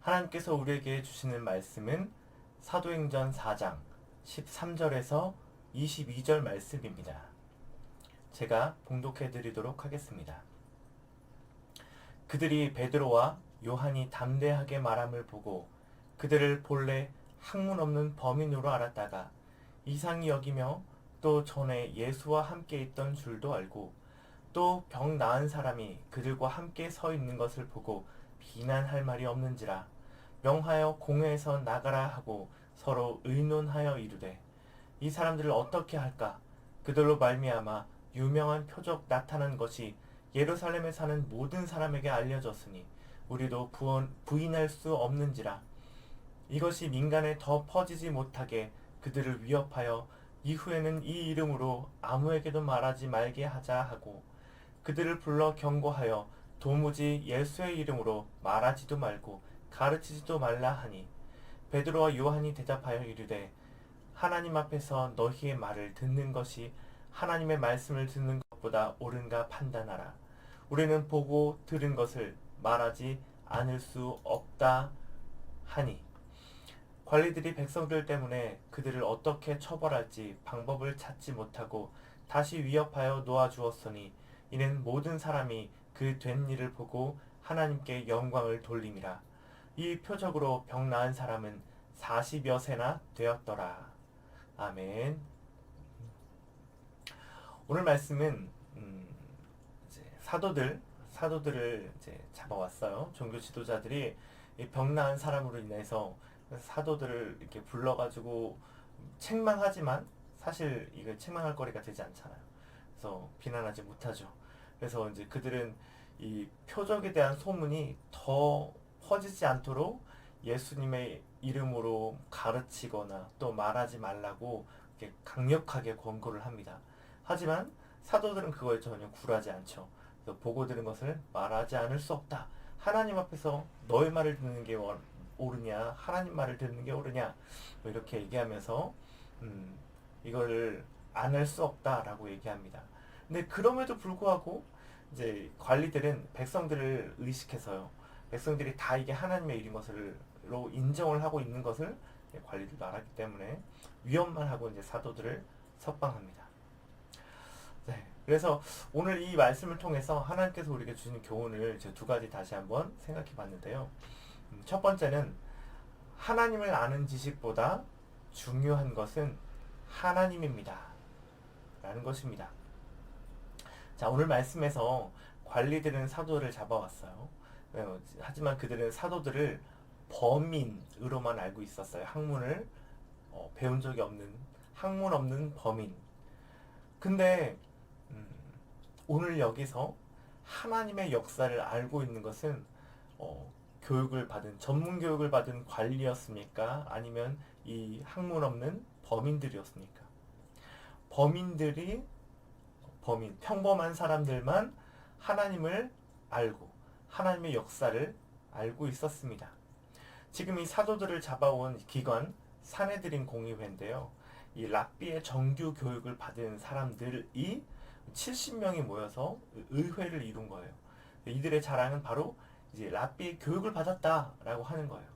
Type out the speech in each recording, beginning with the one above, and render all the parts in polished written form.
하나님께서 우리에게 주시는 말씀은 사도행전 4장 13절에서 22절 말씀입니다. 제가 봉독해 드리도록 하겠습니다. 그들이 베드로와 요한이 담대하게 말함을 보고 그들을 본래 학문 없는 범인으로 알았다가 이상히 여기며 또 전에 예수와 함께 있던 줄도 알고 또 병 나은 사람이 그들과 함께 서 있는 것을 보고 비난할 말이 없는지라 명하여 공회에서 나가라 하고 서로 의논하여 이르되 이 사람들을 어떻게 할까? 그들로 말미암아 유명한 표적 나타난 것이 예루살렘에 사는 모든 사람에게 알려졌으니 우리도 부인할 수 없는지라. 이것이 민간에 더 퍼지지 못하게 그들을 위협하여 이후에는 이 이름으로 아무에게도 말하지 말게 하자 하고 그들을 불러 경고하여 도무지 예수의 이름으로 말하지도 말고 가르치지도 말라 하니 베드로와 요한이 대답하여 이르되 하나님 앞에서 너희의 말을 듣는 것이 하나님의 말씀을 듣는 것보다 옳은가 판단하라. 우리는 보고 들은 것을 말하지 않을 수 없다 하니 관리들이 백성들 때문에 그들을 어떻게 처벌할지 방법을 찾지 못하고 다시 위협하여 놓아주었으니 이는 모든 사람이 그 된 일을 보고 하나님께 영광을 돌림이라. 이 표적으로 병 나은 사람은 40여 세나 되었더라. 아멘. 오늘 말씀은 이제 사도들을 이제 잡아왔어요. 종교 지도자들이 병 나은 사람으로 인해서 사도들을 이렇게 불러가지고 책망하지만 사실 이거 책망할 거리가 되지 않잖아요. 그래서 비난하지 못하죠. 그래서 이제 그들은 이 표적에 대한 소문이 더 퍼지지 않도록 예수님의 이름으로 가르치거나 또 말하지 말라고 이렇게 강력하게 권고를 합니다. 하지만 사도들은 그거에 전혀 굴하지 않죠. 그래서 보고 들은 것을 말하지 않을 수 없다. 하나님 앞에서 너의 말을 듣는 게 옳으냐, 하나님 말을 듣는 게 옳으냐, 뭐 이렇게 얘기하면서 이걸 안 할 수 없다라고 얘기합니다. 근데 그럼에도 불구하고 이제 관리들은 백성들을 의식해서요. 백성들이 다 이게 하나님의 일인 것으로 인정을 하고 있는 것을 관리들도 알았기 때문에 위협만 하고 이제 사도들을 석방합니다. 네, 그래서 오늘 이 말씀을 통해서 하나님께서 우리에게 주시는 교훈을 제 두 가지 다시 한번 생각해 봤는데요. 첫 번째는 하나님을 아는 지식보다 중요한 것은 하나님입니다. 라는 것입니다. 자, 오늘 말씀에서 관리들은 사도를 잡아왔어요. 하지만 그들은 사도들을 범인으로만 알고 있었어요. 학문을 배운 적이 없는, 학문 없는 범인. 근데 오늘 여기서 하나님의 역사를 알고 있는 것은 전문 교육을 받은 관리였습니까? 아니면 이 학문 없는 범인들이었습니까? 평범한 사람들만 하나님을 알고 하나님의 역사를 알고 있었습니다. 지금 이 사도들을 잡아온 기관 사내들인 공의회인데요. 이 랍비의 정규 교육을 받은 사람들이 70명이 모여서 의회를 이룬 거예요. 이들의 자랑은 바로 이제 랍비의 교육을 받았다라고 하는 거예요.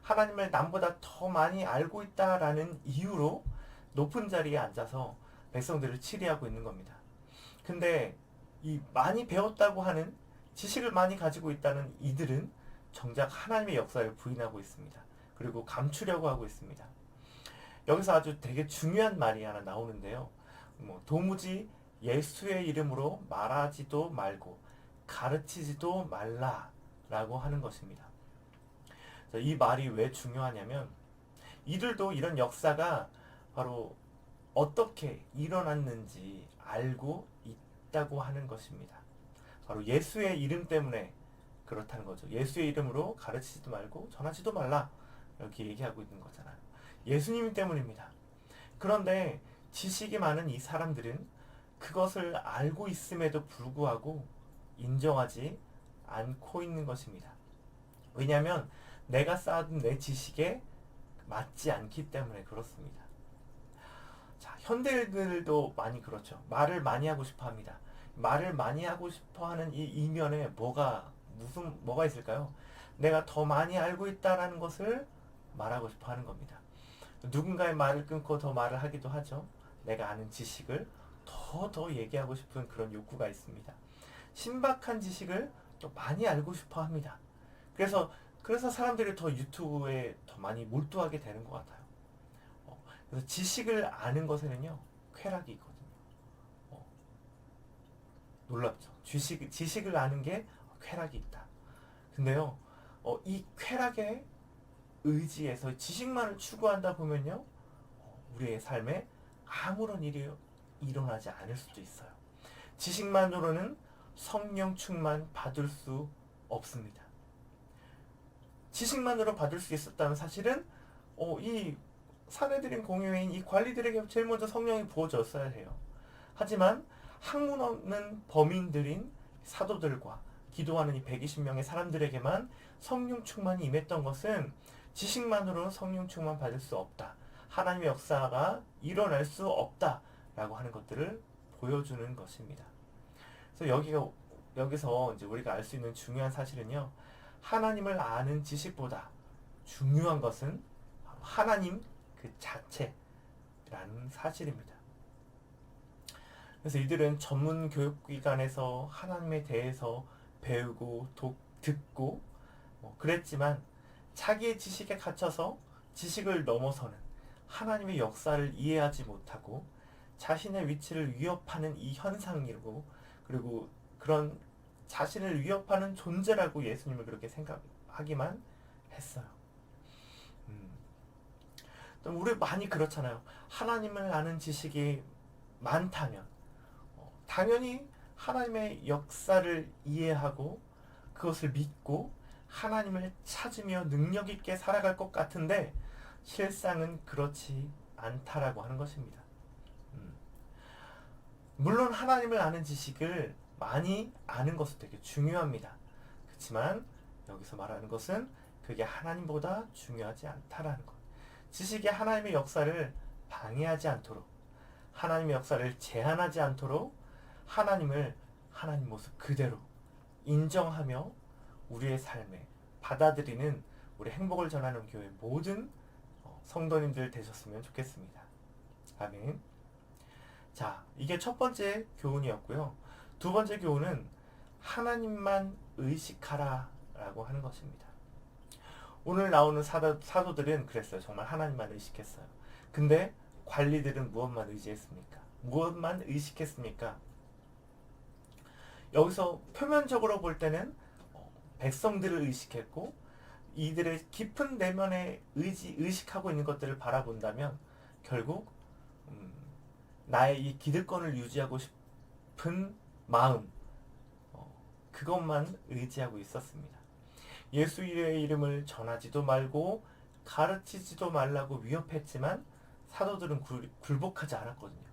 하나님을 남보다 더 많이 알고 있다라는 이유로 높은 자리에 앉아서 백성들을 치리하고 있는 겁니다. 근데 이 많이 배웠다고 하는 지식을 많이 가지고 있다는 이들은 정작 하나님의 역사를 부인하고 있습니다. 그리고 감추려고 하고 있습니다. 여기서 아주 되게 중요한 말이 하나 나오는데요. 도무지 예수의 이름으로 말하지도 말고 가르치지도 말라라고 하는 것입니다. 이 말이 왜 중요하냐면 이들도 이런 역사가 바로 어떻게 일어났는지 알고 있다고 하는 것입니다. 바로 예수의 이름 때문에 그렇다는 거죠. 예수의 이름으로 가르치지도 말고 전하지도 말라 이렇게 얘기하고 있는 거잖아요. 예수님 때문입니다. 그런데 지식이 많은 이 사람들은 그것을 알고 있음에도 불구하고 인정하지 않고 있는 것입니다. 왜냐하면 내가 쌓은 내 지식에 맞지 않기 때문에 그렇습니다. 자, 현대인들도 많이 그렇죠. 말을 많이 하고 싶어 합니다. 말을 많이 하고 싶어 하는 이 이면에 뭐가 있을까요? 내가 더 많이 알고 있다라는 것을 말하고 싶어 하는 겁니다. 누군가의 말을 끊고 더 말을 하기도 하죠. 내가 아는 지식을 더 얘기하고 싶은 그런 욕구가 있습니다. 신박한 지식을 또 많이 알고 싶어 합니다. 그래서 사람들이 더 유튜브에 더 많이 몰두하게 되는 것 같아요. 그래서 지식을 아는 것에는요, 쾌락이 있거든요. 놀랍죠. 지식을 아는 게 쾌락이 있다. 근데요, 이 쾌락에 의지해서 지식만을 추구한다 보면요, 우리의 삶에 아무런 일이 일어나지 않을 수도 있어요. 지식만으로는 성령 충만 받을 수 없습니다. 지식만으로 받을 수 있었다면 사실은 이 사내들인 공유인 이 관리들에게 제일 먼저 성령이 부어졌어야 해요. 하지만 학문 없는 범인들인 사도들과 기도하는 이 120명의 사람들에게만 성령 충만이 임했던 것은 지식만으로는 성령 충만 받을 수 없다. 하나님의 역사가 일어날 수 없다라고 하는 것들을 보여주는 것입니다. 그래서 여기서 이제 우리가 알 수 있는 중요한 사실은요, 하나님을 아는 지식보다 중요한 것은 바로 하나님 그 자체라는 사실입니다. 그래서 이들은 전문 교육기관에서 하나님에 대해서 배우고 듣고 그랬지만 자기의 지식에 갇혀서 지식을 넘어서는 하나님의 역사를 이해하지 못하고 자신의 위치를 위협하는 이 현상이고, 그리고 그런 자신을 위협하는 존재라고 예수님을 그렇게 생각하기만 했어요. 또 우리 많이 그렇잖아요. 하나님을 아는 지식이 많다면 당연히 하나님의 역사를 이해하고 그것을 믿고 하나님을 찾으며 능력 있게 살아갈 것 같은데 실상은 그렇지 않다라고 하는 것입니다. 물론 하나님을 아는 지식을 많이 아는 것은 되게 중요합니다. 그렇지만 여기서 말하는 것은 그게 하나님보다 중요하지 않다라는 것. 지식이 하나님의 역사를 방해하지 않도록, 하나님의 역사를 제한하지 않도록 하나님을 하나님 모습 그대로 인정하며 우리의 삶에 받아들이는 우리 행복을 전하는 교회 모든 성도님들 되셨으면 좋겠습니다. 아멘. 자, 이게 첫 번째 교훈이었고요. 두 번째 교훈은 하나님만 의식하라 라고 하는 것입니다. 오늘 나오는 사도들은 그랬어요. 정말 하나님만 의식했어요. 근데 관리들은 무엇만 의지했습니까? 무엇만 의식했습니까? 여기서 표면적으로 볼 때는 백성들을 의식했고, 이들의 깊은 내면에 의식하고 있는 것들을 바라본다면 결국 나의 이 기득권을 유지하고 싶은 마음, 그것만 의지하고 있었습니다. 예수의 이름을 전하지도 말고 가르치지도 말라고 위협했지만 사도들은 굴복하지 않았거든요.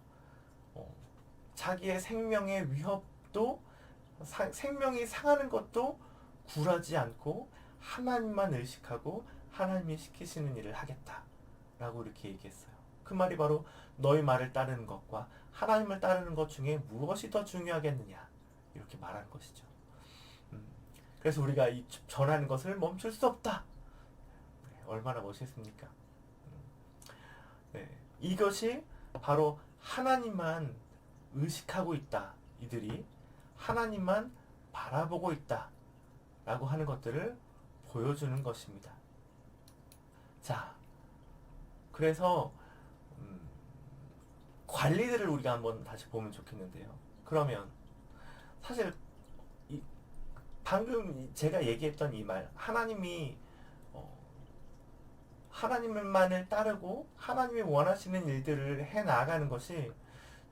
자기의 생명의 위협도 생명이 상하는 것도 굴하지 않고 하나님만 의식하고 하나님이 시키시는 일을 하겠다라고 이렇게 얘기했어요. 그 말이 바로 너희 말을 따르는 것과 하나님을 따르는 것 중에 무엇이 더 중요하겠느냐 이렇게 말하는 것이죠. 그래서 우리가 이 전하는 것을 멈출 수 없다. 얼마나 멋있습니까? 네, 이것이 바로 하나님만 의식하고 있다. 이들이 하나님만 바라보고 있다. 라고 하는 것들을 보여주는 것입니다. 자, 그래서 관리들을 우리가 한번 다시 보면 좋겠는데요. 그러면 사실 방금 제가 얘기했던 이 말, 하나님만을 따르고 하나님이 원하시는 일들을 해나가는 것이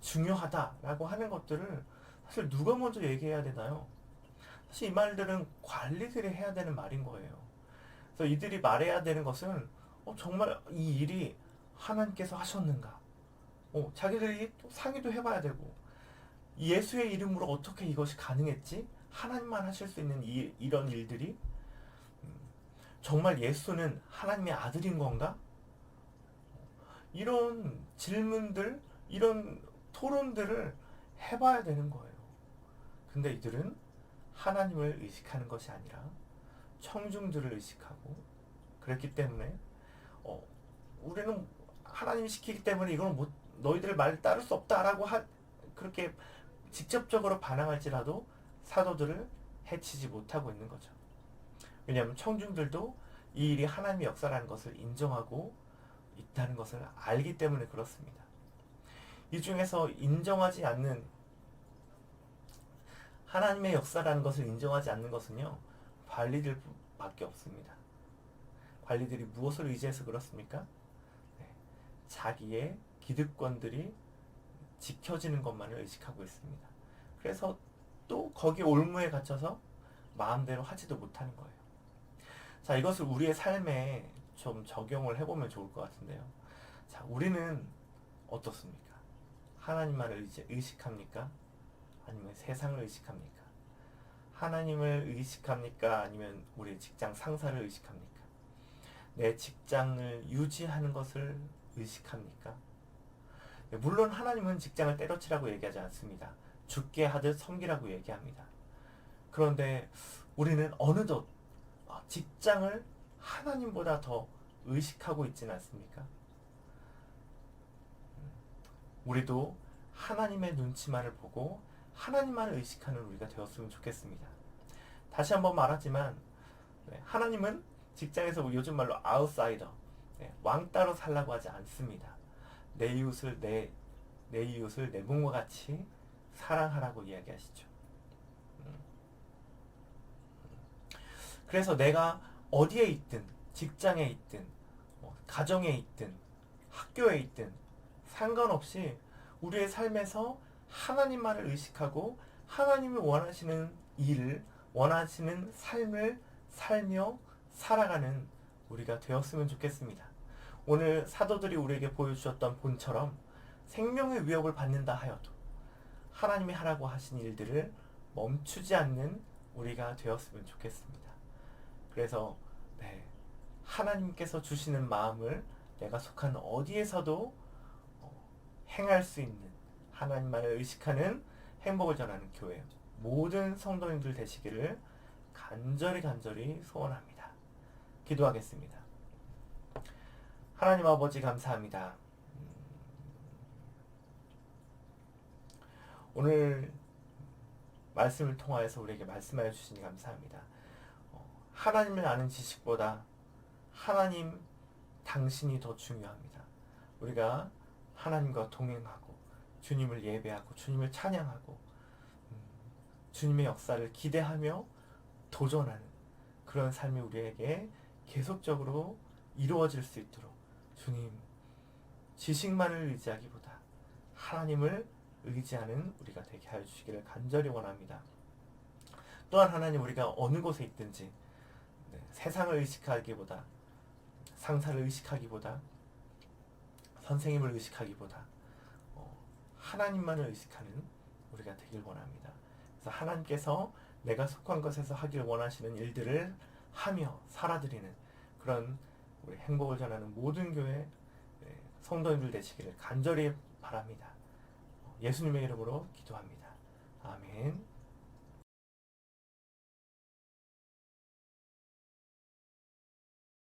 중요하다라고 하는 것들을 사실 누가 먼저 얘기해야 되나요? 사실 이 말들은 관리들이 해야 되는 말인 거예요. 그래서 이들이 말해야 되는 것은 정말 이 일이 하나님께서 하셨는가? 자기들이 또 상의도 해봐야 되고, 예수의 이름으로 어떻게 이것이 가능했지? 하나님만 하실 수 있는 이런 일들이 정말 예수는 하나님의 아들인 건가? 이런 질문들, 이런 토론들을 해봐야 되는 거예요. 근데 이들은 하나님을 의식하는 것이 아니라 청중들을 의식하고 그랬기 때문에 우리는 하나님이 시키기 때문에 이건 너희들 말 따를 수 없다라고 그렇게 직접적으로 반항할지라도 사도들을 해치지 못하고 있는 거죠. 왜냐하면 청중들도 이 일이 하나님의 역사라는 것을 인정하고 있다는 것을 알기 때문에 그렇습니다. 이 중에서 인정하지 않는 하나님의 역사라는 것을 인정하지 않는 것은요, 관리들밖에 없습니다. 관리들이 무엇을 의지해서 그렇습니까? 네, 자기의 기득권들이 지켜지는 것만을 의식하고 있습니다. 그래서 또 거기에 올무에 갇혀서 마음대로 하지도 못하는 거예요. 자, 이것을 우리의 삶에 좀 적용을 해보면 좋을 것 같은데요. 자, 우리는 어떻습니까? 하나님만을 의식합니까? 아니면 세상을 의식합니까? 하나님을 의식합니까? 아니면 우리 직장 상사를 의식합니까? 내 직장을 유지하는 것을 의식합니까? 물론 하나님은 직장을 때려치라고 얘기하지 않습니다. 죽게 하듯 섬기라고 얘기합니다. 그런데 우리는 어느덧 직장을 하나님보다 더 의식하고 있지는 않습니까? 우리도 하나님의 눈치만을 보고 하나님만을 의식하는 우리가 되었으면 좋겠습니다. 다시 한번 말하지만 하나님은 직장에서 요즘 말로 아웃사이더, 왕따로 살라고 하지 않습니다. 내 이웃을 내 몸과 같이 사랑하라고 이야기하시죠. 그래서 내가 어디에 있든, 직장에 있든, 가정에 있든, 학교에 있든 상관없이 우리의 삶에서 하나님만을 의식하고 하나님이 원하시는 일을, 원하시는 삶을 살며 살아가는 우리가 되었으면 좋겠습니다. 오늘 사도들이 우리에게 보여주셨던 본처럼 생명의 위협을 받는다 하여도 하나님이 하라고 하신 일들을 멈추지 않는 우리가 되었으면 좋겠습니다. 그래서 하나님께서 주시는 마음을 내가 속한 어디에서도 행할 수 있는 하나님만을 의식하는 행복을 전하는 교회 모든 성도님들 되시기를 간절히 소원합니다. 기도하겠습니다. 하나님 아버지 감사합니다. 오늘 말씀을 통하여서 우리에게 말씀하여 주시니 감사합니다. 하나님을 아는 지식보다 하나님 당신이 더 중요합니다. 우리가 하나님과 동행하고 주님을 예배하고 주님을 찬양하고 주님의 역사를 기대하며 도전하는 그런 삶이 우리에게 계속적으로 이루어질 수 있도록 주님 지식만을 의지하기보다 하나님을 의지하는 우리가 되게 하여 주시기를 간절히 원합니다. 또한 하나님 우리가 어느 곳에 있든지 세상을 의식하기보다 상사를 의식하기보다 선생님을 의식하기보다 하나님만을 의식하는 우리가 되길 원합니다. 그래서 하나님께서 내가 속한 것에서 하길 원하시는 일들을 하며 살아드리는 그런 우리 행복을 전하는 모든 교회 성도님들 되시기를 간절히 바랍니다. 예수님의 이름으로 기도합니다. 아멘.